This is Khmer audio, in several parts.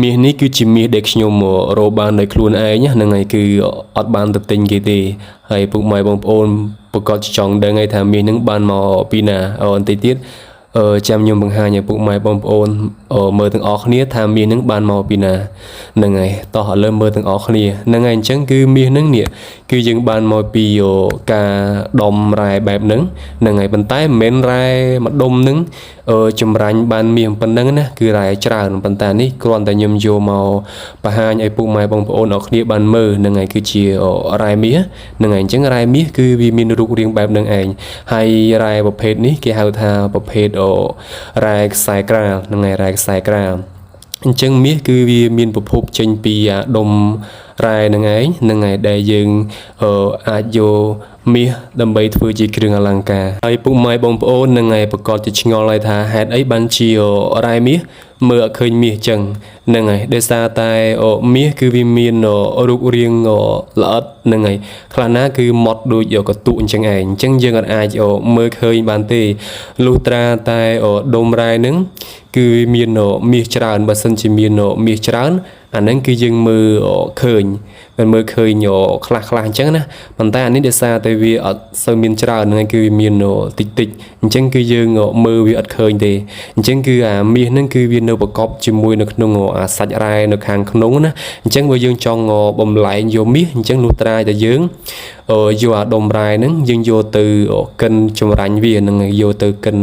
មាសនេះគឺជាមាសដែលខ្ញុំរកបានដោយខ្លួនឯងហ្នឹងហើយគឺអត់បានទៅទិញគេទេហើយពុកម៉ែបងប្អូនប្រកាសចង់ដឹងហើយថាមាសហ្នឹងបានមកពីណាបន្តិចទៀតចាំខ្ញុំបង្ហាញឲ្យពុកម៉ែបងប្អូនមើលទាំងអស់គ្នាថាមាសហ្នឹងបានមកពីណាហ្នឹងហើយតោះឥឡូវមើលទាំងអស់គ្នាហ្នឹងហើយអញ្ចឹងគឺមាសហ្នឹងនេះគឺយើងបានមកពីការដុំរ៉ែបែបហ្នឹងហ្នឹងហើយប៉ុន្តែមិនមែនរ៉ែមួយដុំហ្នឹងចម្រាញ់បានមាសប៉ុណ្ណឹងណាគឺរ៉ែច្រើនប៉ុន្តែនេះគ្រាន់តែខ្ញុំយកមកបង្ហាញឲ្យពុកម៉ែបងប្អូនអរគ្នាបានមើលហ្នឹងហើយគឺជារ៉ែមាសហ្នឹងហើយអញ្ចឹងរ៉ែមាសគឺវាមានរូបរាងបែបហ្នឹងឯងហើយរ៉ែប្រភេទនេះគេហៅថាប្រភេទរ៉ែខ្សែក្រាលហ្នឹងហើយរ៉ែខ្សែក្រាលអញ្ចឹងមាសគឺវាមានប្រភពចេញពីដុំរ៉ែហ្នឹងឯងហ្នឹងហើយដែលយើងអាចយកមាសដើម្បីធ្វើជាគ្រឿងអលង្ការហើយពុកម៉ែបងប្អូនហ្នឹងហើយប្រកាសជាឆ្ងល់ហើយថាហេតុអីបានជារ៉ែមាសមើលអត់ឃើញមាសចឹងហ្នឹងហើយដោយសារតែមាសគឺវាមានរូបរាងល្អិតហ្នឹងហើយខ្លះណាគឺម៉ត់ដូចកន្ទុកអញ្ចឹងឯងអញ្ចឹងយើងអាចមើលឃើញបានទេលុះត្រាតែដុំរ៉ែហ្នឹងគឺមានមាសច្រើនបើសិនជាមានមាសច្រើនអាហ្នឹងគឺយើងមើលឃើញមិនមើលឃើញខ្លះអញ្ចឹងណាប៉ុន្តែអានេះដោយសារតែវាអត់សូវមានច្រើនហ្នឹងគឺវាមានតិចអញ្ចឹងគឺយើងមើលវាអត់ឃើញទេអញ្ចឹងគឺអាមាសហ្នឹងគឺវានៅប្រកបជាមួយនៅក្នុងអាសាច់រ៉ែនៅខាងក្នុងណាអញ្ចឹងបើយើងចង់បំលែងយកមាសអញ្ចឹងលុះត្រាតែយើងយកអាដុំរ៉ែហ្នឹងយើងយកទៅកិនចម្រាញ់វានឹងយកទៅកិន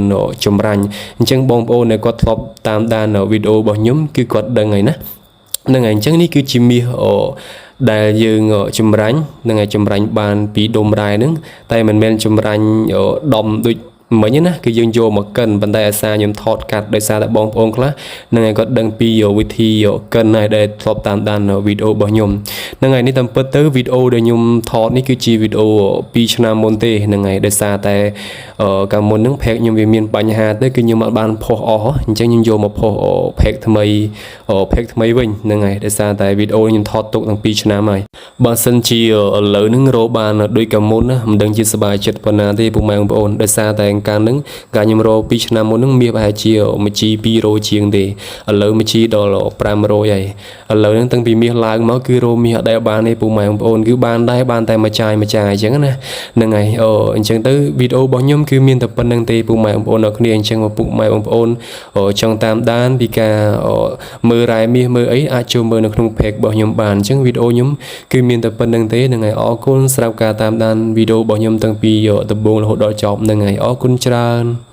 ចម្រាញ់អញ្ចឹងបងប្អូនដែលគាត់ធ្លាប់តាមដានវីដេអូរបស់ខ្ញុំគឺគាត់ដឹងហើយណាហ្នឹងហើយអញ្ចឹងនេះគឺជាមាសដែលយើងចម្រាញ់ហ្នឹងហើយចម្រាញ់បានពីដុំរ៉ែហ្នឹងតែមិនមែនចម្រាញ់ដំដូចមិញណាគឺយើងយកមកកិនប៉ុន្តែអាសាខ្ញុំថតកាត់ដោយសារតែបងប្អូនខ្លះហ្នឹងហើយគាត់ដឹងពីវិធីកិនហើយដែលធ្លាប់តាមដានវីដេអូរបស់ខ្ញុំហ្នឹងហើយនេះតាមពិតទៅវីដេអូដែលខ្ញុំថតនេះគឺជាវីដេអូ2ឆ្នាំមុនទេហ្នឹងហើយដោយសារតែកាលមុនហ្នឹងផេកខ្ញុំវាមានបញ្ហាទៅគឺខ្ញុំអត់បានផុសអស់អញ្ចឹងខ្ញុំយកមកផុសផេកថ្មីវិញហ្នឹងហើយដោយសារតែវីដេអូខ្ញុំថតទុកតាំង2ឆ្នាំហើយបើសិនជាឥឡូវហ្នឹងរកបានដូចកាលមុនណាមិនដឹងជាសប្បាយចិត្តប៉ុណ្ណាទេពុកម៉ែបងប្អូនដោយសារតែកាលហ្នឹងកាលខ្ញុំរក2ឆ្នាំមុនហ្នឹងមាសប្រហែលជាមួយជី200ជាងទេឥឡូវមួយជីដល់500ហើយឥឡូវហ្នឹងតាំងពីមាសឡើងមកគឺរកមាសអត់ដែលបានទេពុកម៉ែបងប្អូនគឺបានដែរបានតែមួយចាយអញ្ចឹងណាហ្នឹងហើយអញ្ចឹងទៅវីដេអូរបស់ខ្ញុំគឺមានតែប៉ុណ្្នឹងទេពុកម៉ែបងប្អូនអ្នកគ្នាអញ្ចឹងពុកម៉ែបងប្អូនចង់តាមដានពីការមើលរ៉ែមាសមើលអីអាចចូលមើលនៅក្នុង page របស់ខ្ញុំបានអញ្ចឹងវីដេអូខ្ញុំគឺមានតែប៉ុណ្្នឹងទេហ្នឹងហើយអរគុណសម្រាប់ការតាមដានវីដេអូរបស់ខ្ញុំតាំងពីដំបូងរហូតដល់ចប់ហ្នឹងហើយអរគុណច្រើន